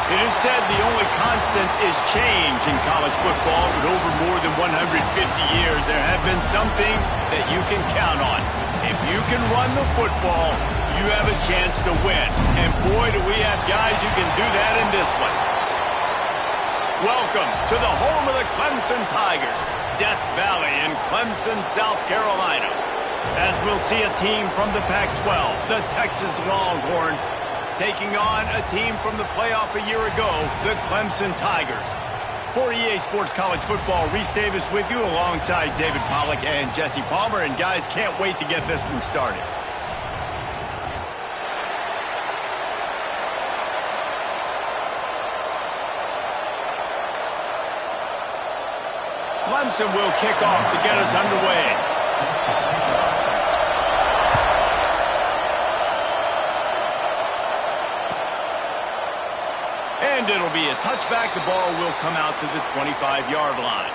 It is said the only constant is change in college football, but over more than 150 years, there have been some things that you can count on. If you can run the football, you have a chance to win. And boy, do we have guys who can do that in this one. Welcome to the home of the Clemson Tigers, Death Valley in Clemson, South Carolina. As we'll see a team from the Pac-12, the Texas Longhorns, taking on a team from the playoff a year ago, the Clemson Tigers. For EA Sports College Football, Reese Davis with you alongside David Pollack and Jesse Palmer. And guys, can't wait to get this one started. Clemson will kick off to get us underway. And it'll be a touchback. The ball will come out to the 25-yard line.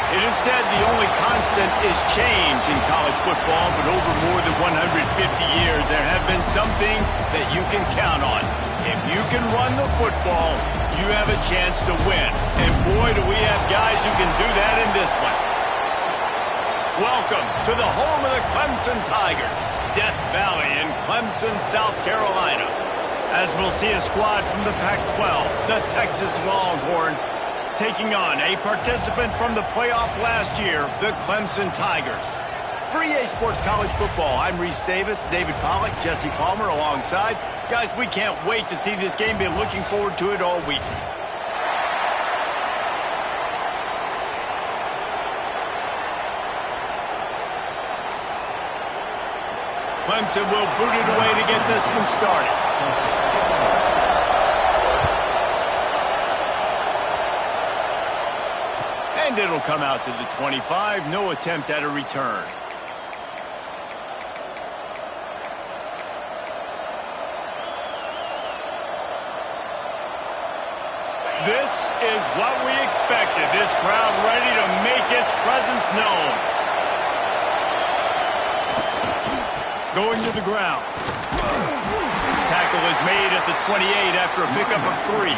It is said the only constant is change in college football, but over more than 150 years, there have been some things that you can count on. If you can run the football, you have a chance to win. And boy, do we have guys who can do that in this one. Welcome to the home of the Clemson Tigers, Death Valley in Clemson, South Carolina. As we'll see a squad from the Pac-12, the Texas Longhorns, taking on a participant from the playoff last year, the Clemson Tigers. For EA Sports College Football, I'm Reese Davis, David Pollack, Jesse Palmer alongside. Guys, we can't wait to see this game. Been looking forward to it all week. Clemson will boot it away to get this one started. And it'll come out to the 25. No attempt at a return. This is what we expected. This crowd ready to make its presence known. Going to the ground. Tackle is made at the 28 after a pickup of 3.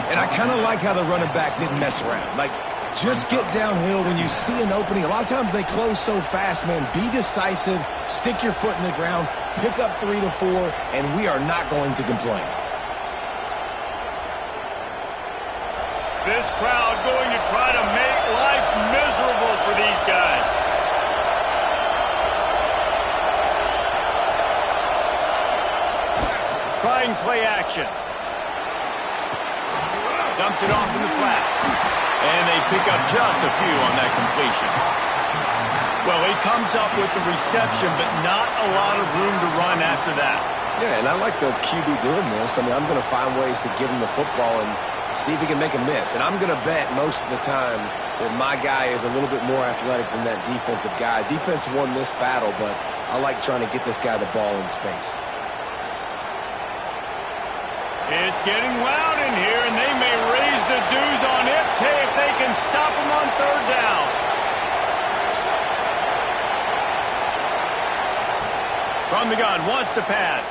And I kind of like how the running back didn't mess around. Like, just get downhill when you see an opening. A lot of times they close so fast, man. Be decisive, stick your foot in the ground, pick up 3 to 4, and we are not going to complain. This crowd going to try to make life miserable for these guys. Trying play action. Dumps it off in the flats. And they pick up just a few on that completion. Well, he comes up with the reception, but not a lot of room to run after that. Yeah, and I like the QB doing this. I mean, I'm going to find ways to give him the football and see if he can make a miss. And I'm going to bet most of the time that my guy is a little bit more athletic than that defensive guy. Defense won this battle, but I like trying to get this guy the ball in space. It's getting loud in here, and they may raise the dues on Ipke if they can stop him on 3rd down. From the gun, wants to pass.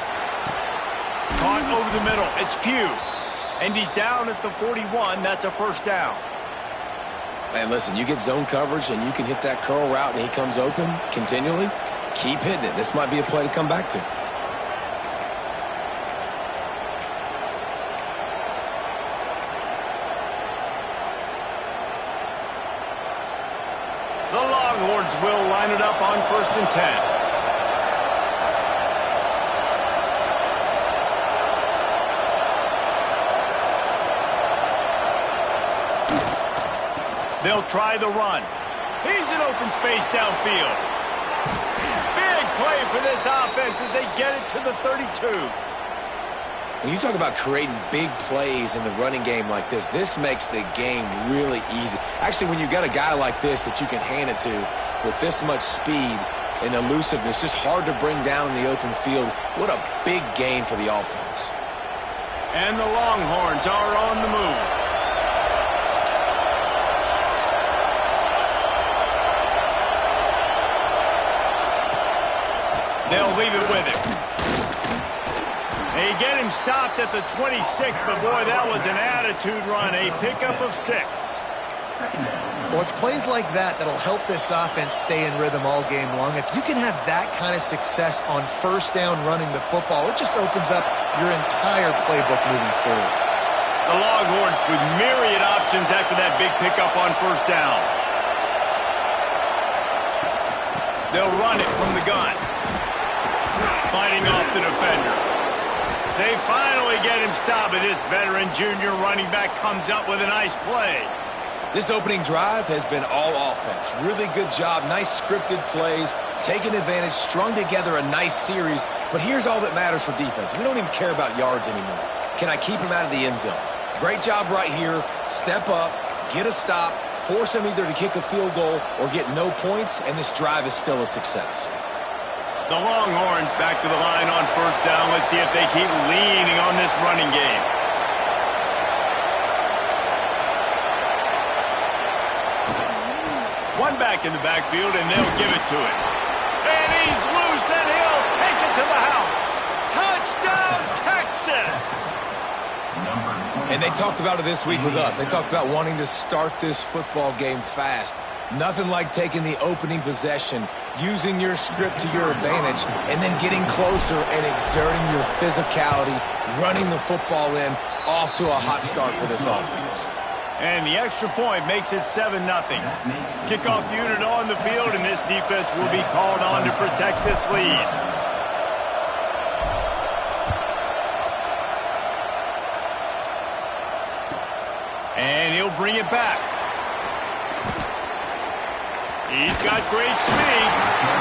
Caught over the middle. It's Pugh. And he's down at the 41. That's a 1st down. Man, listen, you get zone coverage and you can hit that curl route and he comes open continually. Keep hitting it. This might be a play to come back to. The Longhorns will line it up on 1st and 10. They'll try the run. He's in open space downfield. Big play for this offense as they get it to the 32. When you talk about creating big plays in the running game like this makes the game really easy. Actually, when you got a guy like this that you can hand it to with this much speed and elusiveness, just hard to bring down in the open field, what a big gain for the offense. And the Longhorns are on the move. They'll leave it with him. They get him stopped at the 26, but boy, that was an attitude run. A pickup of 6. Well, it's plays like that that'll help this offense stay in rhythm all game long. If you can have that kind of success on 1st down running the football, it just opens up your entire playbook moving forward. The Longhorns with myriad options after that big pickup on 1st down. They'll run it from the gun. Fighting off the defender. They finally get him stopped, and this veteran junior running back comes up with a nice play. This opening drive has been all offense. Really good job. Nice scripted plays. Taking advantage. Strung together a nice series. But here's all that matters for defense. We don't even care about yards anymore. Can I keep him out of the end zone? Great job right here. Step up. Get a stop. Force him either to kick a field goal or get no points, and this drive is still a success. The Longhorns back to the line on 1st down. Let's see if they keep leaning on this running game. One back in the backfield, and they'll give it to him. And he's loose, and he'll take it to the house. Touchdown, Texas! And they talked about it this week with us. They talked about wanting to start this football game fast. Nothing like taking the opening possession, using your script to your advantage, and then getting closer and exerting your physicality, running the football in, off to a hot start for this offense. And the extra point makes it 7-0. Kickoff unit on the field, and this defense will be called on to protect this lead. And he'll bring it back. He's got great speed.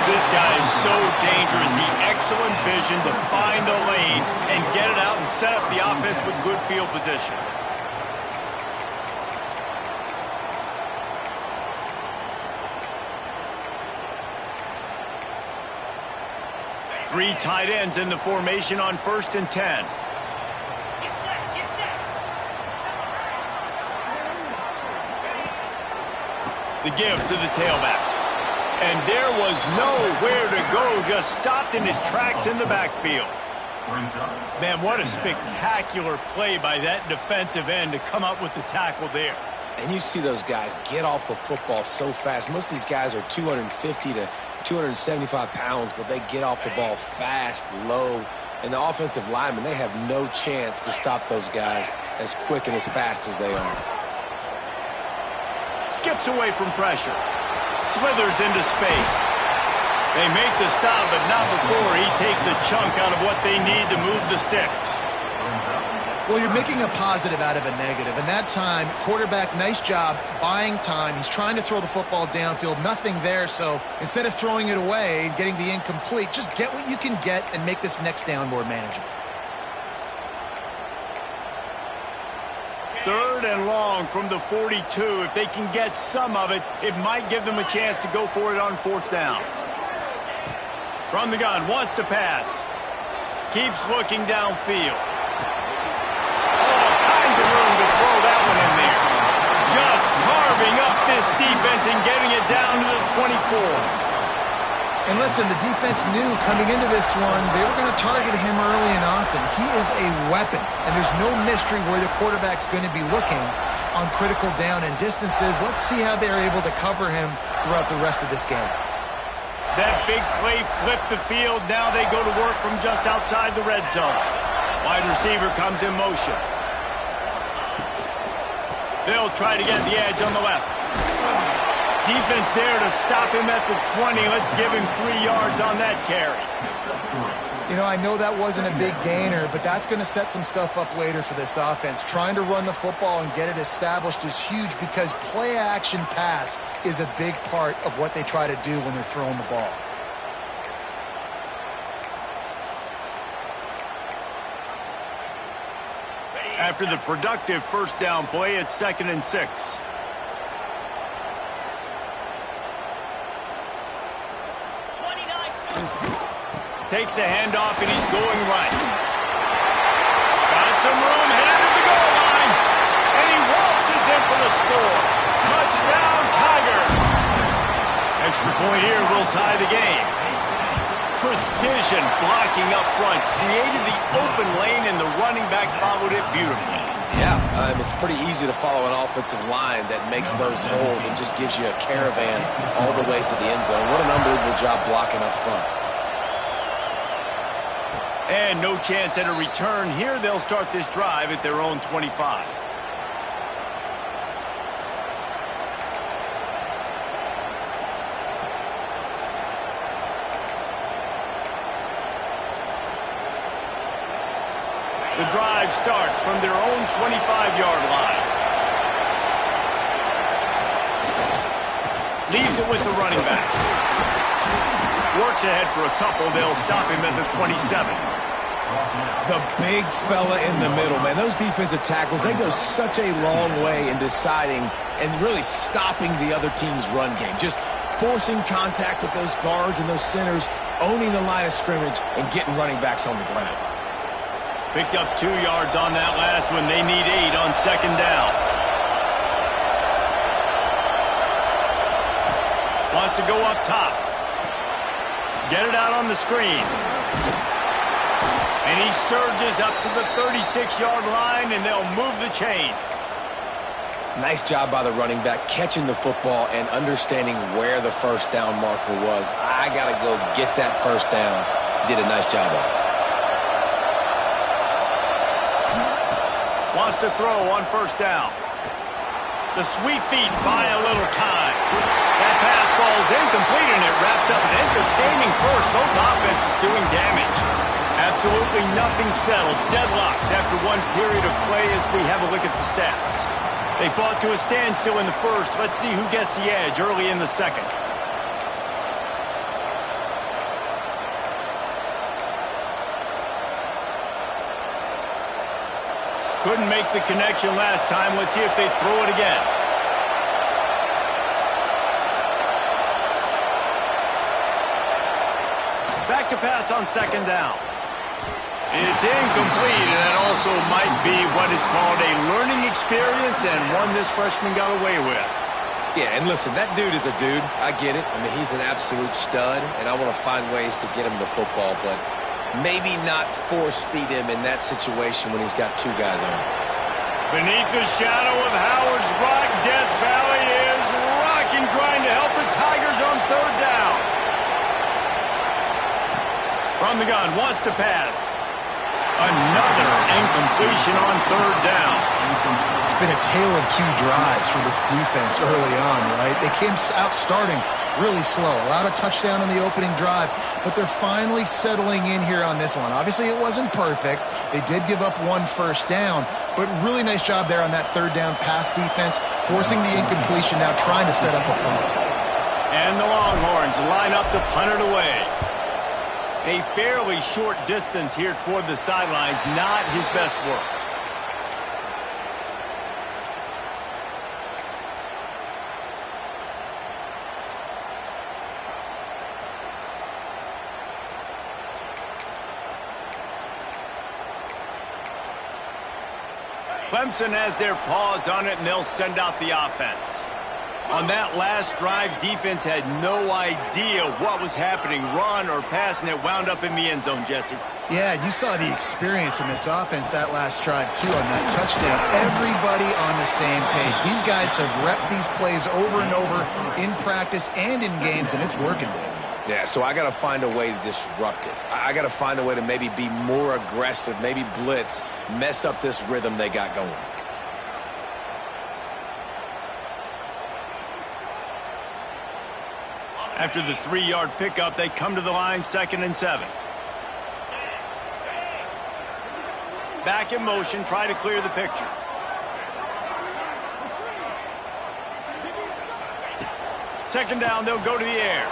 This guy is so dangerous. The excellent vision to find a lane and get it out and set up the offense with good field position. Three tight ends in the formation on 1st and 10. The give to the tailback. And there was nowhere to go, just stopped in his tracks in the backfield. Man, what a spectacular play by that defensive end to come up with the tackle there. And you see those guys get off the football so fast. Most of these guys are 250 to 275 pounds, but they get off the ball fast, low. And the offensive linemen, they have no chance to stop those guys as quick and as fast as they are. Skips away from pressure. Slithers into space. They make the stop, but not before he takes a chunk out of what they need to move the sticks. Well, you're making a positive out of a negative. And that time, quarterback, nice job buying time. He's trying to throw the football downfield. Nothing there, so instead of throwing it away and getting the incomplete, just get what you can get and make this next down more manageable. 3rd and long from the 42. If they can get some of it, it might give them a chance to go for it on 4th down. From the gun, wants to pass. Keeps looking downfield. All kinds of room to throw that one in there. Just carving up this defense and getting it down to the 24. And listen, the defense knew coming into this one, they were going to target him early and often. He is a weapon, and there's no mystery where the quarterback's going to be looking on critical down and distances. Let's see how they're able to cover him throughout the rest of this game. That big play flipped the field. Now they go to work from just outside the red zone. Wide receiver comes in motion. They'll try to get the edge on the left. Defense there to stop him at the 20. Let's give him 3 yards on that carry. You know, I know that wasn't a big gainer, but that's going to set some stuff up later for this offense. Trying to run the football and get it established is huge because play-action pass is a big part of what they try to do when they're throwing the ball. After the productive 1st down play, it's 2nd and 6. Takes a handoff, and he's going right. Got some room, headed to the goal line. And he waltzes in for the score. Touchdown, Tiger. Extra point here will tie the game. Precision blocking up front. Created the open lane, and the running back followed it beautifully. Yeah, it's pretty easy to follow an offensive line that makes those holes and just gives you a caravan all the way to the end zone. What an unbelievable job blocking up front. And no chance at a return here. They'll start this drive at their own 25. The drive starts from their own 25-yard line. Leaves it with the running back. Works ahead for a couple. They'll stop him at the 27. The big fella in the middle, man. Those defensive tackles, they go such a long way in deciding and really stopping the other team's run game. Just forcing contact with those guards and those centers, owning the line of scrimmage, and getting running backs on the ground. Picked up 2 yards on that last one. They need 8 on 2nd down. Wants to go up top. Get it out on the screen. And he surges up to the 36-yard line, and they'll move the chain. Nice job by the running back, catching the football and understanding where the 1st down marker was. I got to go get that 1st down. Did a nice job of it. Wants to throw on 1st down. The sweet feet buy a little time. That pass falls incomplete, and it wraps up an entertaining first. Both offenses doing damage. Absolutely nothing settled. Deadlocked after one period of play as we have a look at the stats. They fought to a standstill in the first. Let's see who gets the edge early in the second. Couldn't make the connection last time. Let's see if they throw it again. Back to pass on second down. It's incomplete, and that also might be what is called a learning experience and one this freshman got away with. Yeah, and listen, that dude is a dude. I get it. I mean, he's an absolute stud, and I want to find ways to get him the football, but maybe not force feed him in that situation when he's got two guys on him. Beneath the shadow of Howard's Rock, Death Valley is rocking, trying to help the Tigers on third down. From the gun, wants to pass. Another incompletion on third down. It's been a tale of two drives for this defense early on, right? They came out starting really slow. Allowed a touchdown on the opening drive, but they're finally settling in here on this one. Obviously, it wasn't perfect. They did give up one first down, but really nice job there on that third down pass defense, forcing the incompletion, now trying to set up a punt. And the Longhorns line up to punt it away. A fairly short distance here toward the sidelines, not his best work. Clemson has their paws on it, and they'll send out the offense. On that last drive, defense had no idea what was happening, run or pass, and it wound up in the end zone, Jesse. Yeah, you saw the experience in this offense that last drive, too, on that touchdown. Everybody on the same page. These guys have repped these plays over and over in practice and in games, and it's working, David. Yeah, so I got to find a way to disrupt it. I got to find a way to maybe be more aggressive, maybe blitz, mess up this rhythm they got going. After the 3-yard pickup, they come to the line, 2nd and 7. Back in motion, try to clear the picture. Second down, they'll go to the air.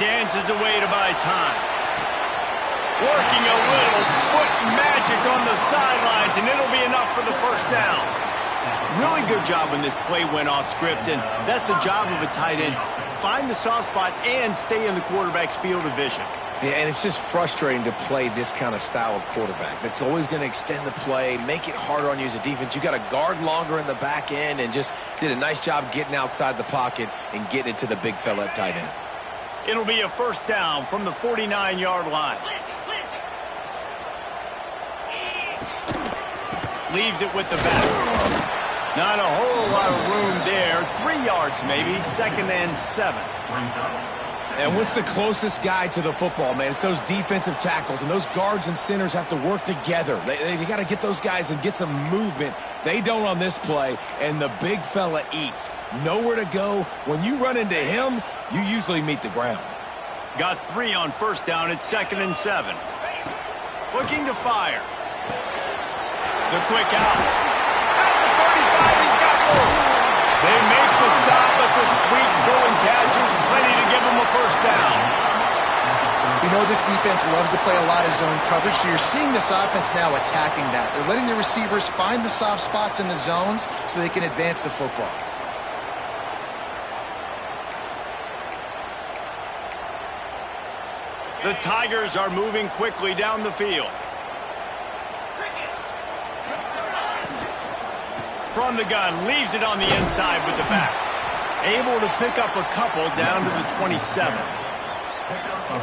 Dances away to buy time. Working a little foot magic on the sidelines, and it'll be enough for the first down. Really good job when this play went off script, and that's the job of a tight end. Find the soft spot and stay in the quarterback's field of vision. Yeah, and it's just frustrating to play this kind of style of quarterback. That's always going to extend the play, make it harder on you as a defense. You got to guard longer in the back end, and just did a nice job getting outside the pocket and getting it to the big fella at tight end. It'll be a first down from the 49-yard line. Leaves it with the back. Not a whole lot of room there. 3 yards maybe, 2nd and 7. And what's the closest guy to the football, man? It's those defensive tackles, and those guards and centers have to work together. They got to get those guys and get some movement. They don't on this play, and the big fella eats. Nowhere to go. When you run into him, you usually meet the ground. Got 3 on first down. It's 2nd and 7. Looking to fire. The quick out. At the 35, he's got more. They make the stop, but the sweet going catch is plenty to give them a first down. You know, this defense loves to play a lot of zone coverage, so you're seeing this offense now attacking that. They're letting the receivers find the soft spots in the zones so they can advance the football. The Tigers are moving quickly down the field. From the gun, leaves it on the inside with the back. Able to pick up a couple down to the 27.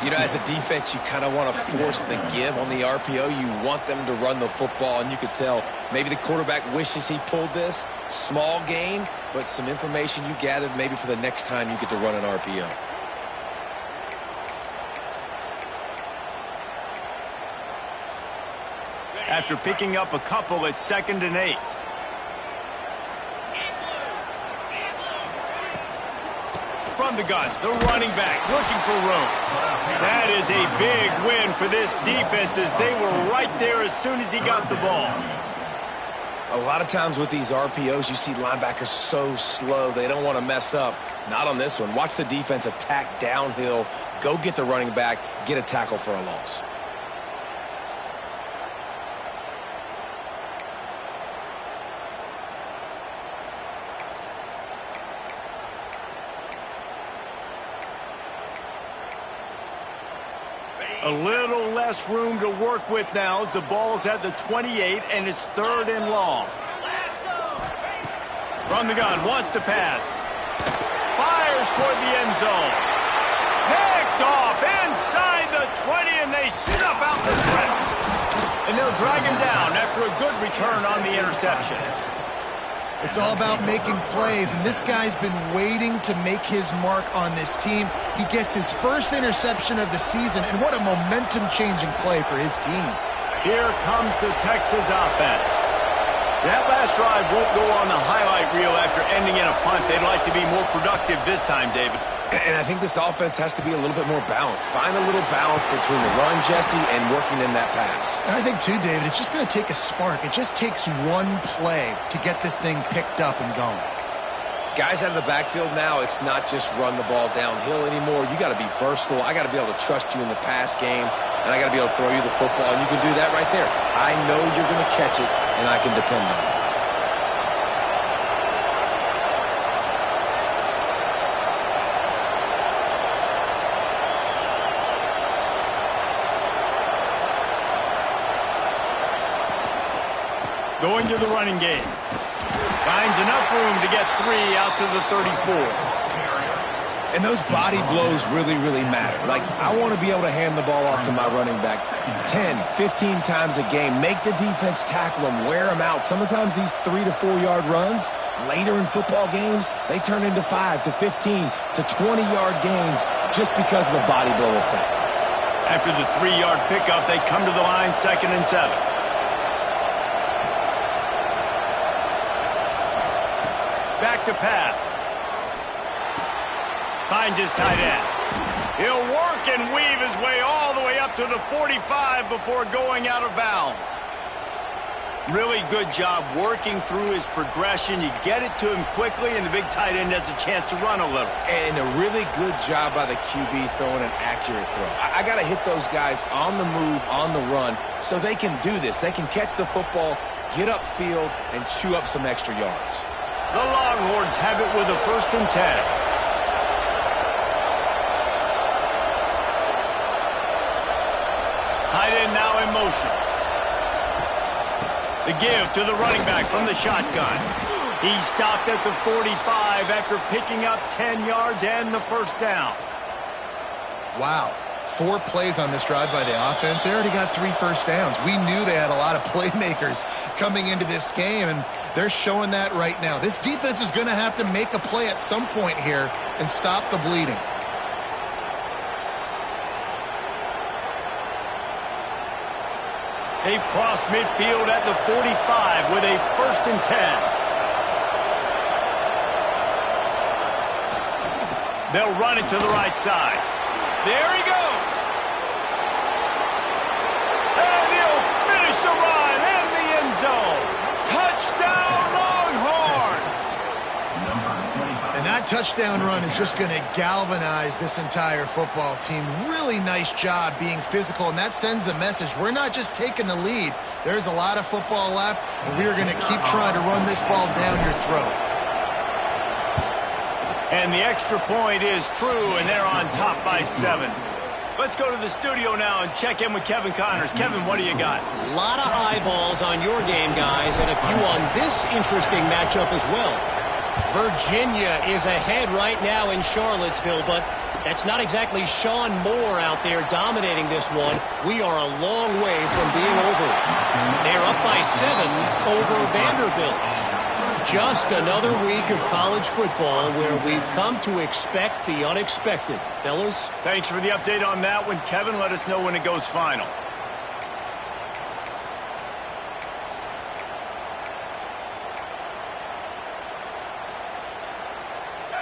You know, as a defense, you kind of want to force the give on the RPO. You want them to run the football, and you could tell maybe the quarterback wishes he pulled this. Small gain, but some information you gathered maybe for the next time you get to run an RPO. After picking up a couple, it's 2nd and 8. From the gun, the running back looking for room. That is a big win for this defense as they were right there as soon as he got the ball. A lot of times with these RPOs, you see linebackers so slow, they don't want to mess up. Not on this one. Watch the defense attack downhill, go get the running back, get a tackle for a loss. A little less room to work with now as the ball's at the 28 and it's 3rd and long. From the gun, wants to pass. Fires toward the end zone. Picked off inside the 20 and they snuff out the threat. And they'll drag him down after a good return on the interception. It's all about making plays, and this guy's been waiting to make his mark on this team. He gets his first interception of the season, and what a momentum-changing play for his team. Here comes the Texas offense. That last drive won't go on the highlight reel after ending in a punt. They'd like to be more productive this time, David. And I think this offense has to be a little bit more balanced. Find a little balance between the run, Jesse, and working in that pass. And I think, too, David, it's just going to take a spark. It just takes one play to get this thing picked up and going. Guys out of the backfield now, it's not just run the ball downhill anymore. You got to be versatile. I got to be able to trust you in the pass game, and I got to be able to throw you the football, and you can do that right there. I know you're going to catch it, and I can depend on it. Going to the running game. Finds enough room to get 3 out to the 34. And those body blows really, really matter. Like, I want to be able to hand the ball off to my running back 10, 15 times a game. Make the defense tackle them, wear them out. Sometimes these 3 to 4 yard runs, later in football games, they turn into 5 to 15 to 20 yard gains just because of the body blow effect. After the 3-yard pickup, they come to the line 2nd and 7. Back to pass. Finds his tight end. He'll work and weave his way all the way up to the 45 before going out of bounds. Really good job working through his progression. You get it to him quickly, and the big tight end has a chance to run a little. And a really good job by the QB throwing an accurate throw. I got to hit those guys on the move, on the run, so they can do this. They can catch the football, get upfield, and chew up some extra yards. The Longhorns have it with a 1st and 10. Tight end now in motion. The give to the running back from the shotgun. He stopped at the 45 after picking up 10 yards and the 1st down. Wow. 4 plays on this drive by the offense. They already got 3 first downs. We knew they had a lot of playmakers coming into this game, and they're showing that right now. This defense is going to have to make a play at some point here and stop the bleeding. They cross midfield at the 45 with a 1st and 10. They'll run it to the right side. There he goes. And he'll finish the run in the end zone. Touchdown, Longhorns. And that touchdown run is just going to galvanize this entire football team. Really nice job being physical, and that sends a message. We're not just taking the lead. There's a lot of football left, and we are going to keep trying to run this ball down your throat. And the extra point is true, and they're on top by 7. Let's go to the studio now and check in with Kevin Connors. Kevin, what do you got? A lot of eyeballs on your game, guys, and a few on this interesting matchup as well. Virginia is ahead right now in Charlottesville, but that's not exactly Sean Moore out there dominating this one. We are a long way from being over. They're up by 7 over Vanderbilt. Just another week of college football where we've come to expect the unexpected. Fellas? Thanks for the update on that one, Kevin. Let us know when it goes final.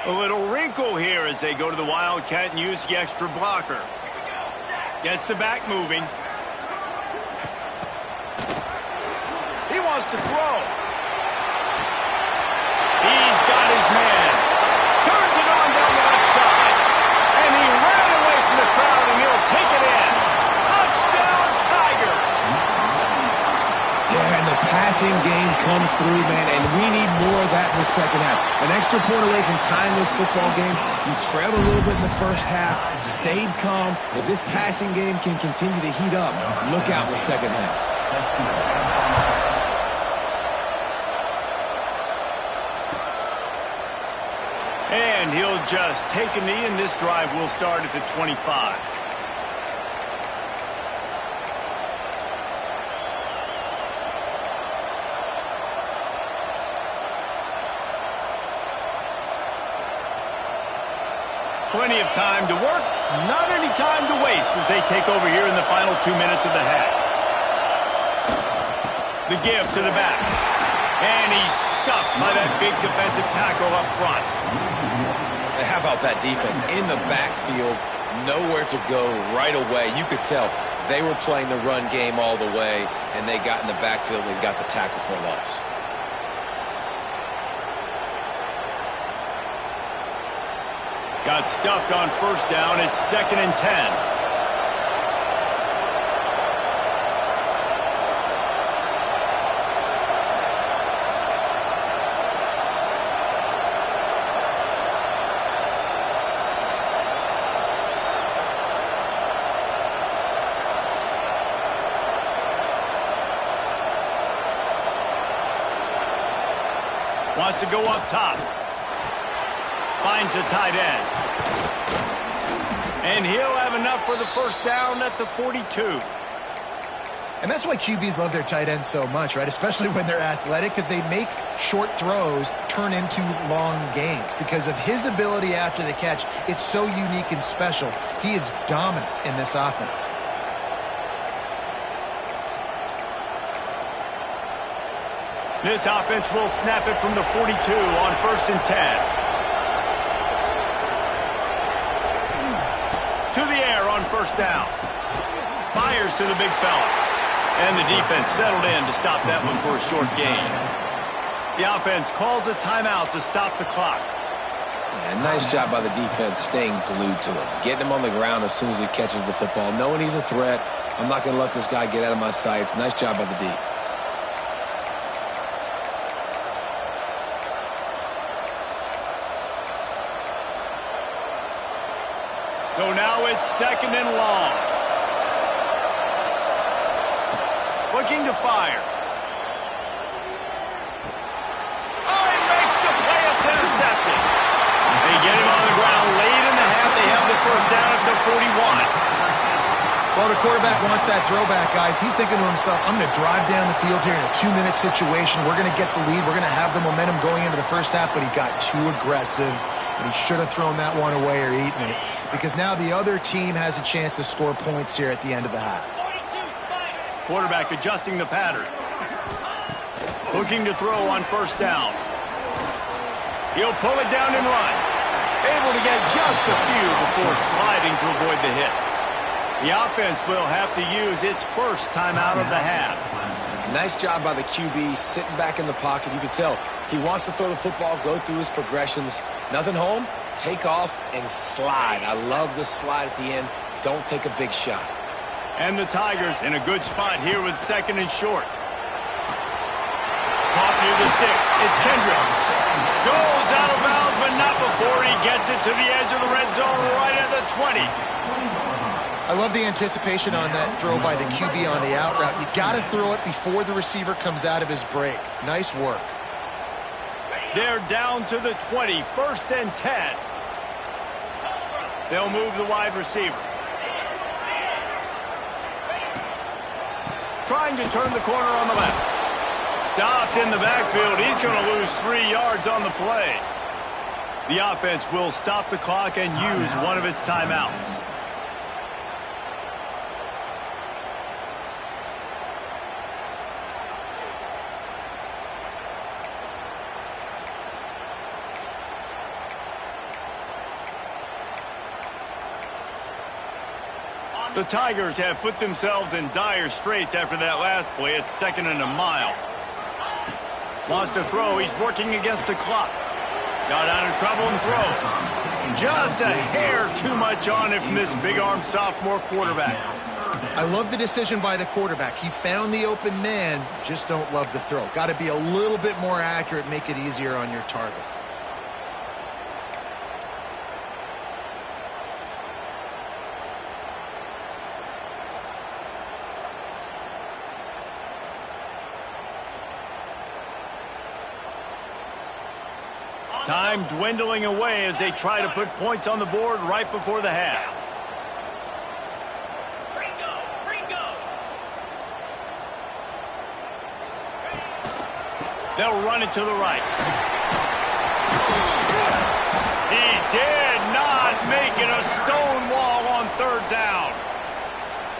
A little wrinkle here as they go to the Wildcat and use the extra blocker. Gets the back moving. He wants to throw. He's got his man. Turns it on down the left side. And he ran away from the crowd, and he'll take it in. Touchdown, Tigers. Yeah, and the pass passing game comes through, man, and we need more of that in the second half. An extra point away from tying this football game. You trailed a little bit in the first half, stayed calm. If this passing game can continue to heat up, look out in the second half. And he'll just take a knee, and this drive will start at the 25. Plenty of time to work, not any time to waste as they take over here in the final 2 minutes of the half. The give to the back. And he's stuffed by that big defensive tackle up front. How about that defense in the backfield, nowhere to go right away. You could tell they were playing the run game all the way, and they got in the backfield and got the tackle for a loss. Got stuffed on first down. It's 2nd and 10. Wants to go up top. Finds the tight end. And he'll have enough for the first down at the 42. And that's why QBs love their tight ends so much, right? Especially when they're athletic, because they make short throws turn into long gains. Because of his ability after the catch, it's so unique and special. He is dominant in this offense. This offense will snap it from the 42 on 1st and 10. To the air on first down. Fires to the big fella. And the defense settled in to stop that one for a short gain. The offense calls a timeout to stop the clock. Yeah, nice job by the defense staying glued to him. Getting him on the ground as soon as he catches the football. Knowing he's a threat. I'm not going to let this guy get out of my sights. Nice job by the D. So now it's 2nd and long. Looking to fire. Oh, he makes the play. It's intercepted. They get him on the ground late in the half. They have the first down at the 41. Well, the quarterback wants that throwback, guys. He's thinking to himself, I'm going to drive down the field here in a 2-minute situation. We're going to get the lead. We're going to have the momentum going into the first half, but he got too aggressive, and he should have thrown that one away or eaten it, because now the other team has a chance to score points here at the end of the half. Quarterback adjusting the pattern. Looking to throw on first down. He'll pull it down and run. Able to get just a few before sliding to avoid the hits. The offense will have to use its first timeout of the half. Nice job by the QB sitting back in the pocket. You can tell he wants to throw the football, go through his progressions. Nothing home, take off, and slide. I love the slide at the end. Don't take a big shot. And the Tigers in a good spot here with 2nd and short. Caught near the sticks. It's Kendricks. Goes out of bounds, but not before he gets it to the edge of the red zone right at the 20. I love the anticipation on that throw by the QB on the out route. You got to throw it before the receiver comes out of his break. Nice work. They're down to the 20, 1st and 10. They'll move the wide receiver. Trying to turn the corner on the left. Stopped in the backfield. He's going to lose 3 yards on the play. The offense will stop the clock and use one of its timeouts. The Tigers have put themselves in dire straits after that last play. It's 2nd and a mile. Lost a throw. He's working against the clock. Got out of trouble and throws. Just a hair too much on it from this big-armed sophomore quarterback. I love the decision by the quarterback. He found the open man, just don't love the throw. Got to be a little bit more accurate, make it easier on your target. Time dwindling away as they try to put points on the board right before the half. They'll run it to the right. He did not make it a stone wall on third down.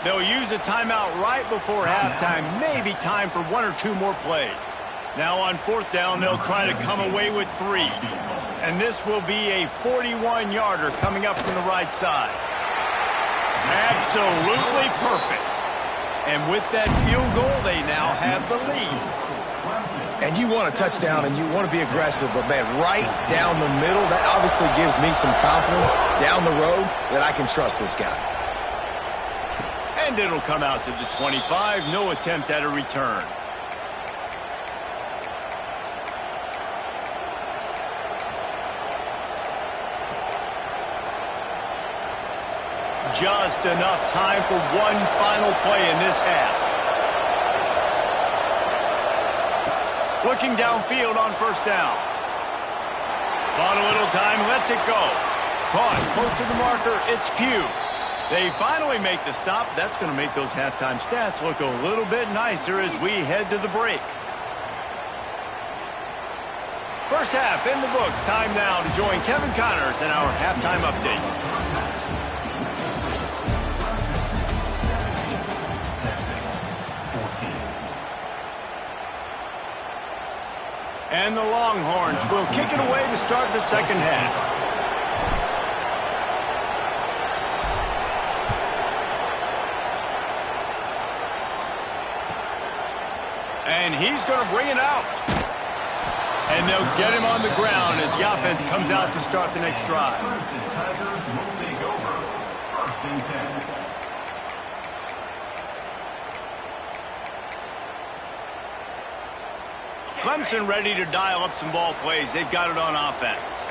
They'll use a timeout right before halftime. Maybe time for one or two more plays. Now on fourth down, they'll try to come away with 3. And this will be a 41-yarder coming up from the right side. Absolutely perfect. And with that field goal, they now have the lead. And you want a touchdown and you want to be aggressive, but, man, right down the middle, that obviously gives me some confidence down the road that I can trust this guy. And it'll come out to the 25. No attempt at a return. Just enough time for one final play in this half. Looking downfield on first down. Bought a little time, lets it go. Caught close to the marker, it's Q. They finally make the stop. That's going to make those halftime stats look a little bit nicer as we head to the break. First half in the books. Time now to join Kevin Connors in our halftime update. And the Longhorns will kick it away to start the second half. And he's going to bring it out. And they'll get him on the ground as the offense comes out to start the next drive. Clemson ready to dial up some ball plays. They've got it on offense.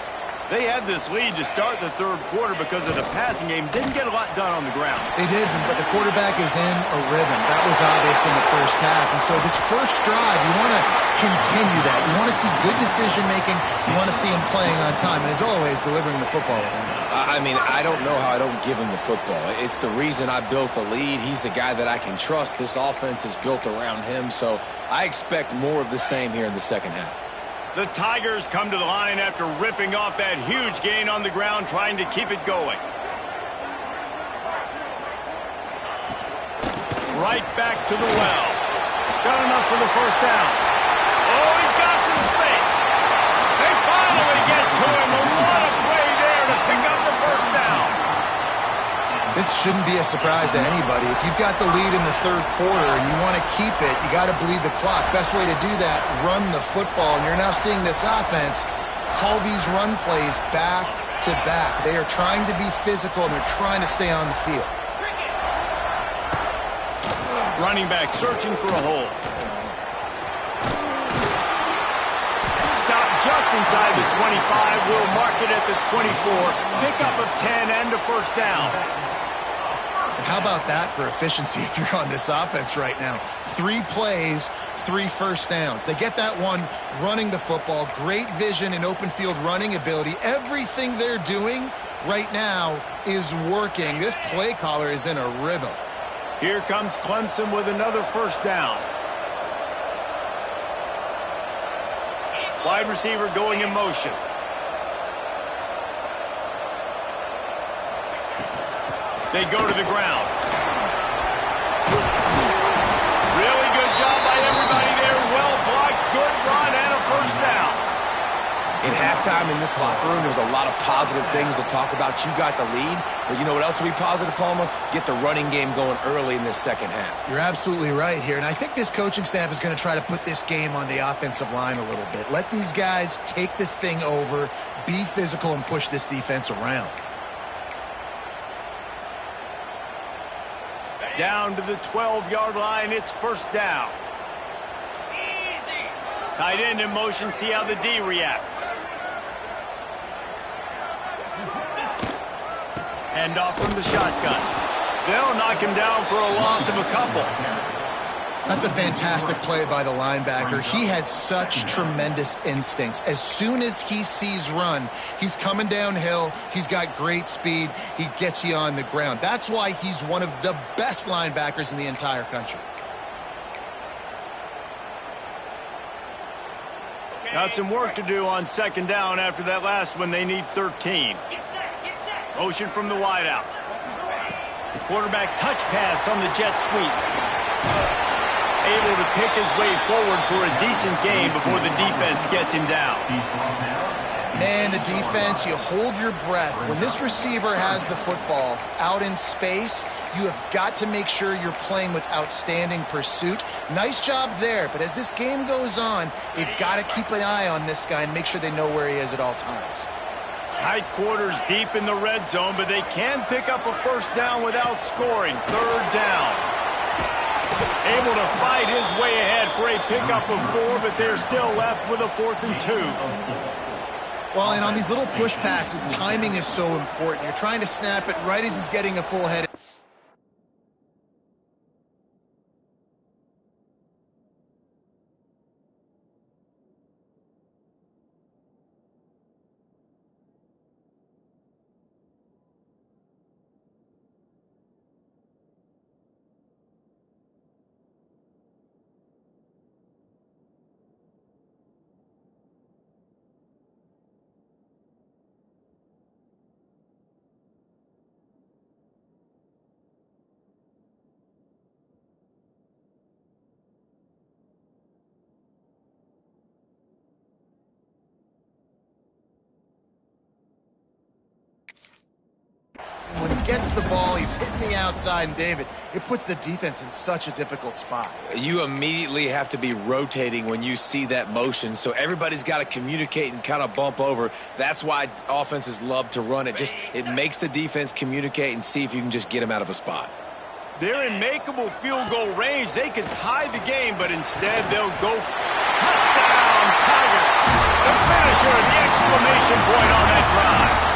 They had this lead to start the third quarter because of the passing game. Didn't get a lot done on the ground. They did, but the quarterback is in a rhythm. That was obvious in the first half. And so this first drive, you want to continue that. You want to see good decision-making. You want to see him playing on time. And as always, delivering the football. I mean, I don't know how I don't give him the football. It's the reason I built the lead. He's the guy that I can trust. This offense is built around him. So I expect more of the same here in the second half. The Tigers come to the line after ripping off that huge gain on the ground, trying to keep it going. Right back to the well. Got enough for the first down. Oh, he's got some space. They finally get to him. What a play there to pick up the first down. This shouldn't be a surprise to anybody. If you've got the lead in the third quarter and you want to keep it, you got to bleed the clock. Best way to do that, run the football. And you're now seeing this offense call these run plays back to back. They are trying to be physical and they're trying to stay on the field. Running back searching for a hole. Stop just inside the 25. We'll mark it at the 24. Pickup of 10 and a first down. How about that for efficiency if you're on this offense right now? 3 plays, 3 first downs. They get that one running the football. Great vision and open field running ability. Everything they're doing right now is working. This play caller is in a rhythm. Here comes Clemson with another first down. Wide receiver going in motion. They go to the ground. Really good job by everybody there. Well blocked, good run, and a first down. In halftime in this locker room, there was a lot of positive things to talk about. You got the lead, but you know what else will be positive, Palmer? Get the running game going early in this second half. You're absolutely right here, and I think this coaching staff is going to try to put this game on the offensive line a little bit. Let these guys take this thing over, be physical, and push this defense around. Down to the 12-yard line, it's first down. Tight end in motion, see how the D reacts. Hand off from the shotgun. They'll knock him down for a loss of a couple. That's a fantastic play by the linebacker. He has such tremendous instincts. As soon as he sees run, he's coming downhill. He's got great speed. He gets you on the ground. That's why he's one of the best linebackers in the entire country. Got some work to do on second down after that last one. They need 13. Motion from the wideout. Quarterback touch pass on the jet sweep. Able to pick his way forward for a decent game before the defense gets him down. Man, the defense, you hold your breath. When this receiver has the football out in space, you have got to make sure you're playing with outstanding pursuit. Nice job there, but as this game goes on, you've got to keep an eye on this guy and make sure they know where he is at all times. Tight quarters deep in the red zone, but they can pick up a first down without scoring. Third down. Able to fight his way ahead for a pickup of 4, but they're still left with a 4th and 2. Well, and on these little push passes, timing is so important. You're trying to snap it right as he's getting a full head. When he gets the ball, he's hitting the outside, and David, it puts the defense in such a difficult spot. You immediately have to be rotating when you see that motion, so everybody's got to communicate and kind of bump over. That's why offenses love to run it. It makes the defense communicate and see if you can just get them out of a spot. They're in makeable field goal range. They could tie the game, but instead they'll go touchdown, Tiger. The finisher, the exclamation point on that drive.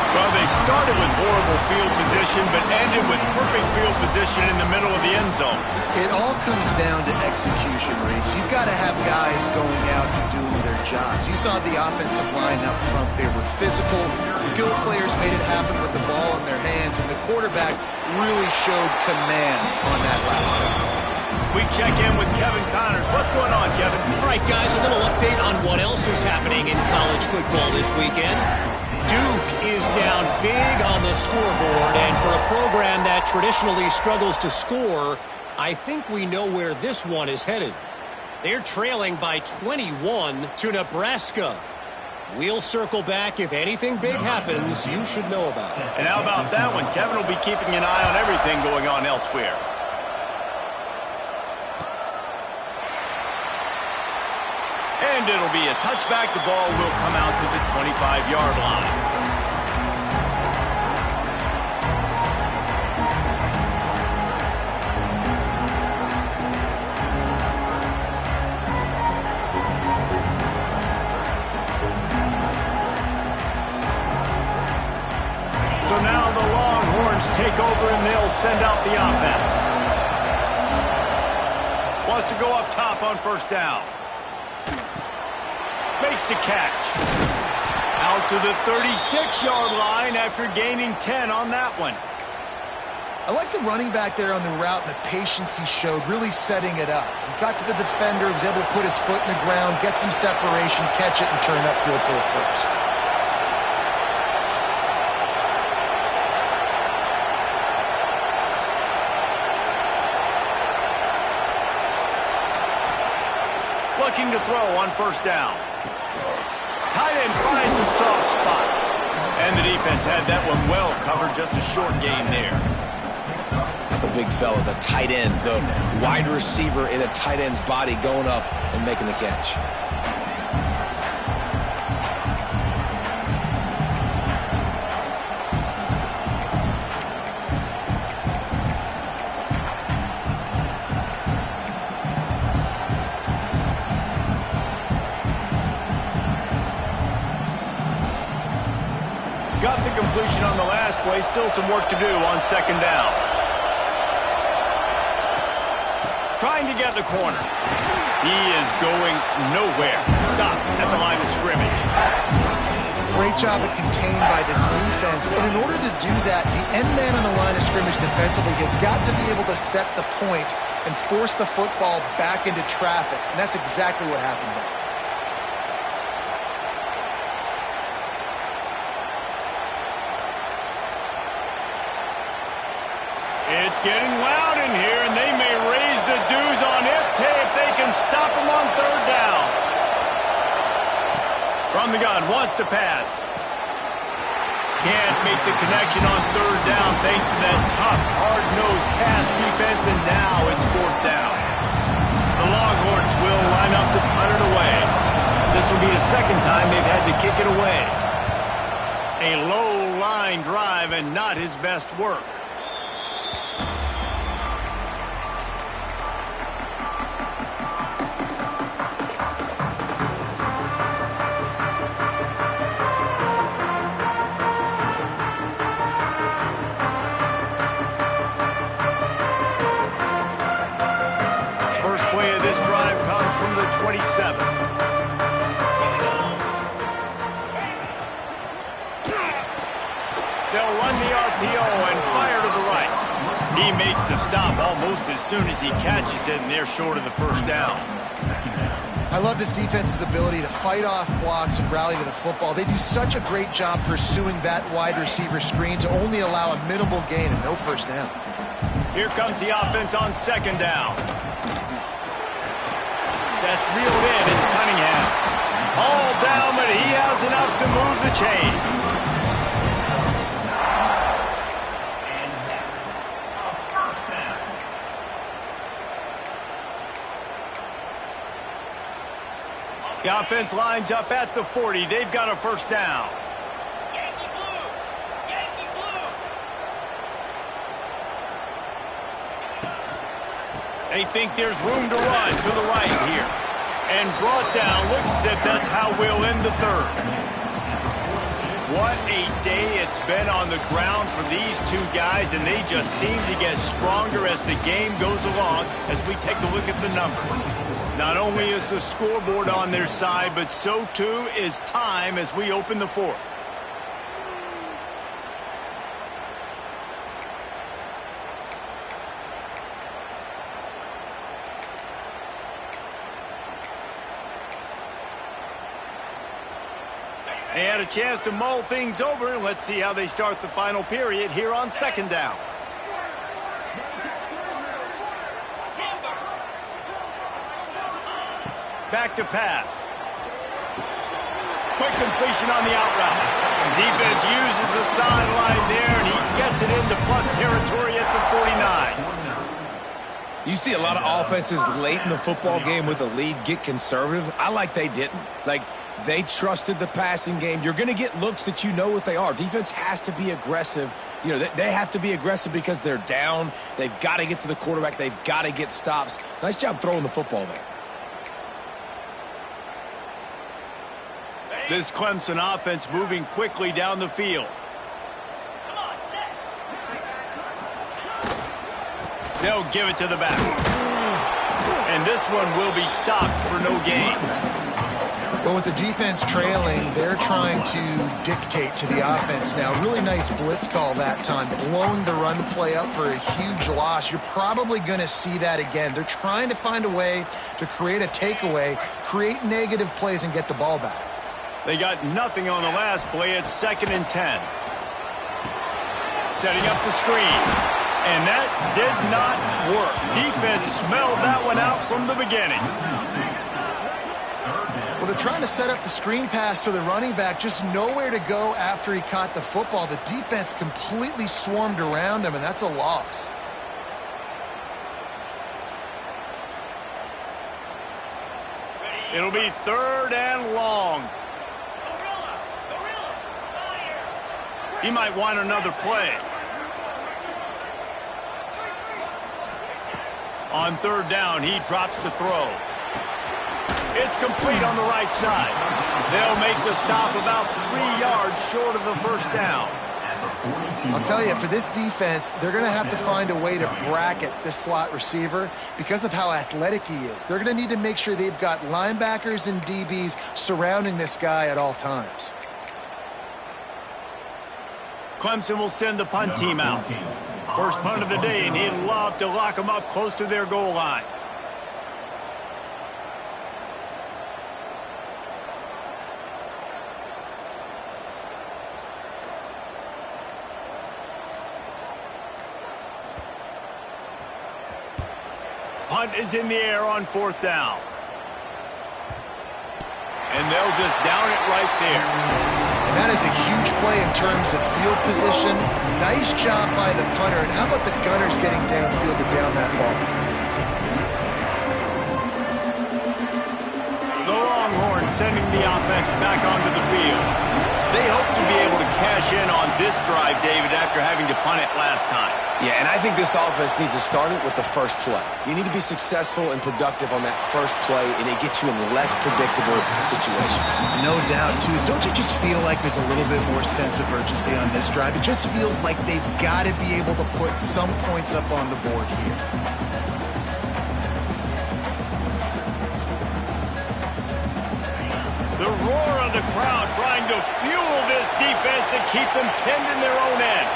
Well, they started with horrible field position, but ended with perfect field position in the middle of the end zone. It all comes down to execution, Reese. You've got to have guys going out and doing their jobs. You saw the offensive line up front. They were physical. Skilled players made it happen with the ball in their hands, and the quarterback really showed command on that last drive. We check in with Kevin Connors. What's going on, Kevin? All right, guys, a little update on what else is happening in college football this weekend. Duke is down big on the scoreboard, and for a program that traditionally struggles to score, I think we know where this one is headed. They're trailing by 21 to Nebraska. We'll circle back. If anything big happens, you should know about it. And how about that one? Kevin will be keeping an eye on everything going on elsewhere. And it'll be a touchback. The ball will come out to the 25-yard line. So now the Longhorns take over and they'll send out the offense. Wants to go up top on first down. Makes the catch. Out to the 36-yard line after gaining 10 on that one. I like the running back there on the route and the patience he showed, really setting it up. He got to the defender, was able to put his foot in the ground, get some separation, catch it, and turn upfield for a first. Looking to throw on first down. Tight end finds a soft spot. And the defense had that one well covered. Just a short gain there. The big fella, the tight end, the wide receiver in a tight end's body going up and making the catch. completion on the last play. Still some work to do on second down. Trying to get the corner. He is going nowhere. Stop at the line of scrimmage. Great job of contained by this defense. And in order to do that, the end man on the line of scrimmage defensively has got to be able to set the point and force the football back into traffic. And that's exactly what happened there. It's getting loud in here, and they may raise the dues on it if they can stop him on third down. From the gun, wants to pass. Can't make the connection on third down thanks to that tough, hard-nosed pass defense, and now it's fourth down. The Longhorns will line up to punt it away. This will be the second time they've had to kick it away. A low-line drive and not his best work. From the 27. They'll run the RPO and fire to the right. He makes the stop almost as soon as he catches it, and they're short of the first down. I love this defense's ability to fight off blocks and rally to the football. They do such a great job pursuing that wide receiver screen to only allow a minimal gain and no first down. Here comes the offense on second down. That's reeled in. It's Cunningham. All down, but he has enough to move the chains. The offense lines up at the 40. They've got a first down. Yankee blue! Yankee blue! They think there's room to run to the right here. And brought down. Looks as if that's how we'll end the third. What a day it's been on the ground for these two guys, and they just seem to get stronger as the game goes along as we take a look at the numbers. Not only is the scoreboard on their side, but so too is time as we open the fourth. They had a chance to mull things over, and let's see how they start the final period here on second down. Back to pass. Quick completion on the out route. Defense uses the sideline there, and he gets it into plus territory at the 49. You see a lot of offenses late in the football game with a lead get conservative. I like they didn't. They trusted the passing game. You're going to get looks that you know what they are. Defense has to be aggressive. You know, they have to be aggressive because they're down. They've got to get to the quarterback. They've got to get stops. Nice job throwing the football there. This Clemson offense moving quickly down the field. They'll give it to the back. And this one will be stopped for no gain. But with the defense trailing, they're trying to dictate to the offense now. Really nice blitz call that time, blowing the run play up for a huge loss. You're probably going to see that again. They're trying to find a way to create a takeaway, create negative plays, and get the ball back. They got nothing on the last play. It's 2nd and 10. Setting up the screen. And that did not work. Defense smelled that one out from the beginning. Well, they're trying to set up the screen pass to the running back, just nowhere to go after he caught the football. The defense completely swarmed around him, and that's a loss. It'll be 3rd and long. He might want another play. On 3rd down, he drops to throw. It's complete on the right side. They'll make the stop about 3 yards short of the first down. I'll tell you, for this defense, they're going to have to find a way to bracket this slot receiver because of how athletic he is. They're going to need to make sure they've got linebackers and DBs surrounding this guy at all times. Clemson will send the punt team out. First punt of the day, and he'd love to lock them up close to their goal line. Punt is in the air on fourth down. And they'll just down it right there. And that is a huge play in terms of field position. Nice job by the punter. And how about the gunners getting downfield to down that ball? The Longhorns sending the offense back onto the field. They hope to be able to cash in on this drive, David, after having to punt it last time. Yeah, and I think this offense needs to start it with the first play. You need to be successful and productive on that first play, and it gets you in less predictable situations. No doubt, too. Don't you just feel like there's a little bit more sense of urgency on this drive? It just feels like they've got to be able to put some points up on the board here. The roar of the crowd trying to fuel this defense to keep them pinned in their own end.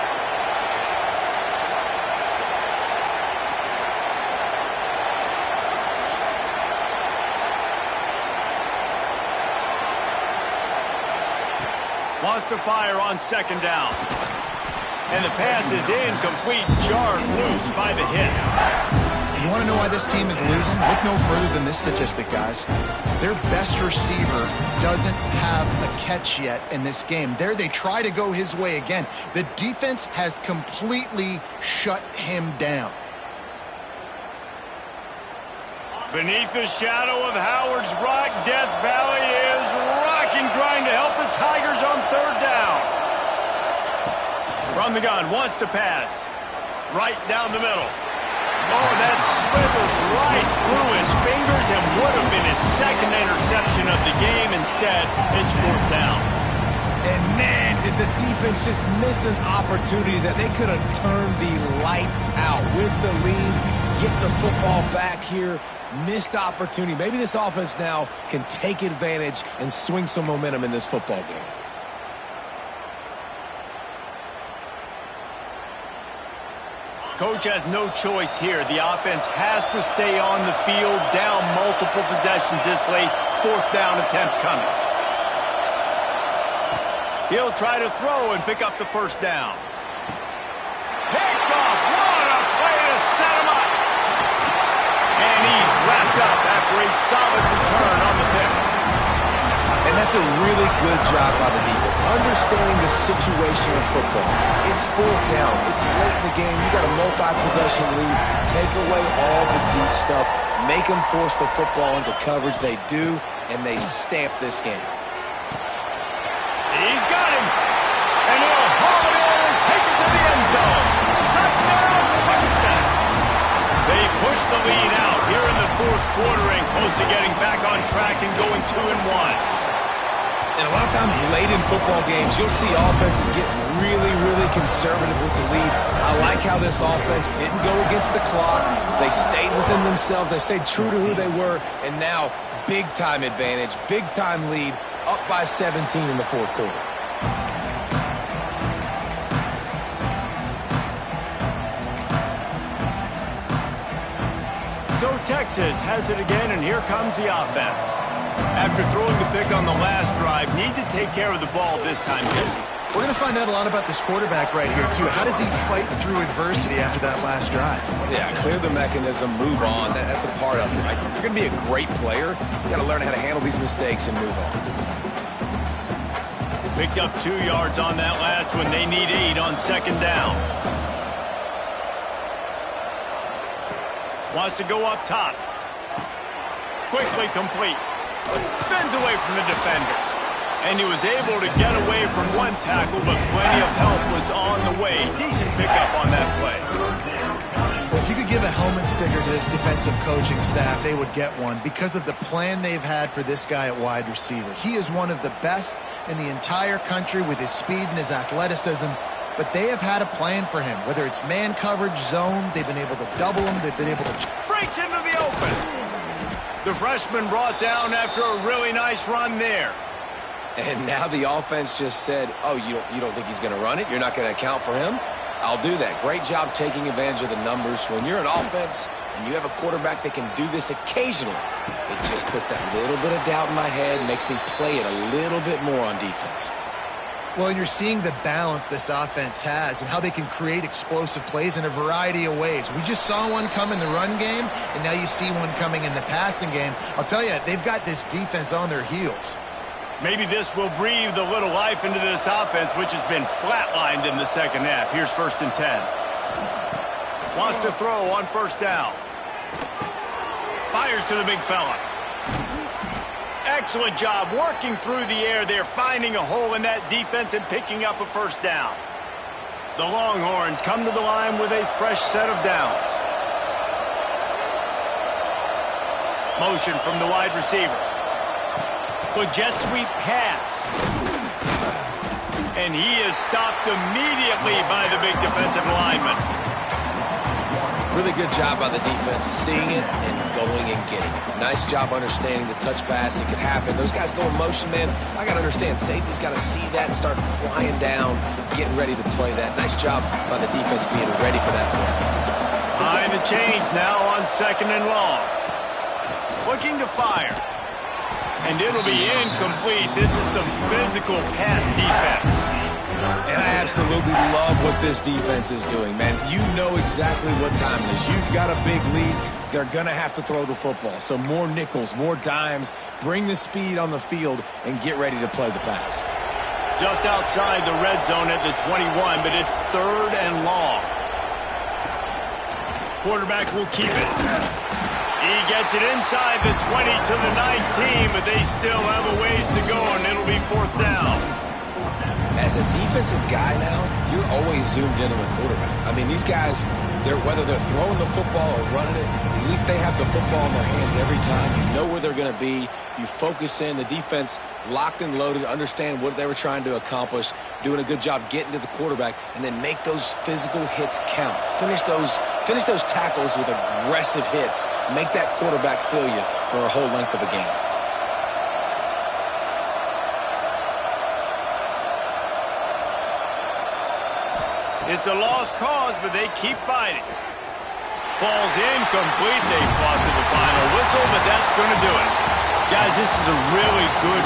Wants to fire on second down. And the pass is incomplete, jarred loose by the hit. You want to know why this team is losing? Look no further than this statistic, guys. Their best receiver doesn't have a catch yet in this game. There they try to go his way again. The defense has completely shut him down. Beneath the shadow of Howard's Rock, Death Valley is rocking, trying to help the Tigers on third down. From the gun, wants to pass. Right down the middle. Oh, that slithered right through his fingers and would have been his second interception of the game. Instead, it's fourth down. And man, did the defense just miss an opportunity that they could have turned the lights out with the lead, get the football back here. Missed opportunity. Maybe this offense now can take advantage and swing some momentum in this football game. Coach has no choice here. The offense has to stay on the field, down multiple possessions this late. Fourth down attempt coming. He'll try to throw and pick up the first down. Picked off. What a play to set him up. And he's wrapped up after a solid return on the pick. And that's a really good job by the defense, understanding the situation of football. It's fourth down. It's late in the game. You got a multi-possession lead. Take away all the deep stuff. Make them force the football into coverage. They do, and they stamp this game. He's got him. And he'll haul it in and take it to the end zone. Touchdown, Clemson. They push the lead out here in the fourth quarter and close to getting back on track and going 2-1. And a lot of times late in football games, you'll see offenses get really, really conservative with the lead. I like how this offense didn't go against the clock. They stayed within themselves. They stayed true to who they were. And now, big-time advantage, big-time lead, up by 17 in the fourth quarter. So Texas has it again, and here comes the offense. After throwing the pick on the last drive, need to take care of the ball this time, Jesse. We're going to find out a lot about this quarterback right here, too. How does he fight through adversity after that last drive? Yeah, clear the mechanism, move on. That's a part of it, right? You're going to be a great player. You got to learn how to handle these mistakes and move on. Picked up 2 yards on that last one. They need 8 on second down. Wants to go up top. Quickly complete. Spins away from the defender. And he was able to get away from one tackle, but plenty of help was on the way. Decent pickup on that play. Well, if you could give a helmet sticker to this defensive coaching staff, they would get one because of the plan they've had for this guy at wide receiver. He is one of the best in the entire country with his speed and his athleticism. but they have had a plan for him. Whether it's man coverage, zone, they've been able to double him. They've been able to... Breaks into the open. The freshman brought down after a really nice run there. And now the offense just said, oh, you don't think he's going to run it? You're not going to account for him? I'll do that. Great job taking advantage of the numbers. When you're an offense and you have a quarterback that can do this occasionally, it just puts that little bit of doubt in my head, makes me play it a little bit more on defense. Well, and you're seeing the balance this offense has and how they can create explosive plays in a variety of ways. We just saw one come in the run game, and now you see one coming in the passing game. I'll tell you, they've got this defense on their heels. Maybe this will breathe a little life into this offense, which has been flatlined in the second half. Here's 1st and 10. Wants to throw on 1st down. Fires to the big fella. Excellent job working through the air there, finding a hole in that defense and picking up a 1st down. The Longhorns come to the line with a fresh set of downs. Motion from the wide receiver. The jet sweep pass. And he is stopped immediately by the big defensive lineman. Really good job by the defense, seeing it and going and getting it. Nice job understanding the touch pass. It could happen. Those guys go in motion, man. I got to understand, safety's got to see that and start flying down, getting ready to play that. Nice job by the defense being ready for that play. Behind the chains now on 2nd and long. Looking to fire. And it'll be incomplete. This is some physical pass defense. And I absolutely love what this defense is doing, man. You know exactly what time it is. You've got a big lead. They're going to have to throw the football. So more nickels, more dimes. Bring the speed on the field and get ready to play the pass. Just outside the red zone at the 21, but it's 3rd and long. Quarterback will keep it. He gets it inside the 20 to the 19, but they still have a ways to go, and it'll be 4th down. As a defensive guy now, you're always zoomed in on the quarterback. I mean, these guys, whether they're throwing the football or running it, at least they have the football in their hands every time. You know where they're going to be. You focus in. The defense locked and loaded, understand what they were trying to accomplish, doing a good job getting to the quarterback, and then make those physical hits count. Finish those tackles with aggressive hits. Make that quarterback feel you for a whole length of a game. It's a lost cause, but they keep fighting. Falls incomplete. They fought to the final whistle, but that's going to do it. Guys, this is a really good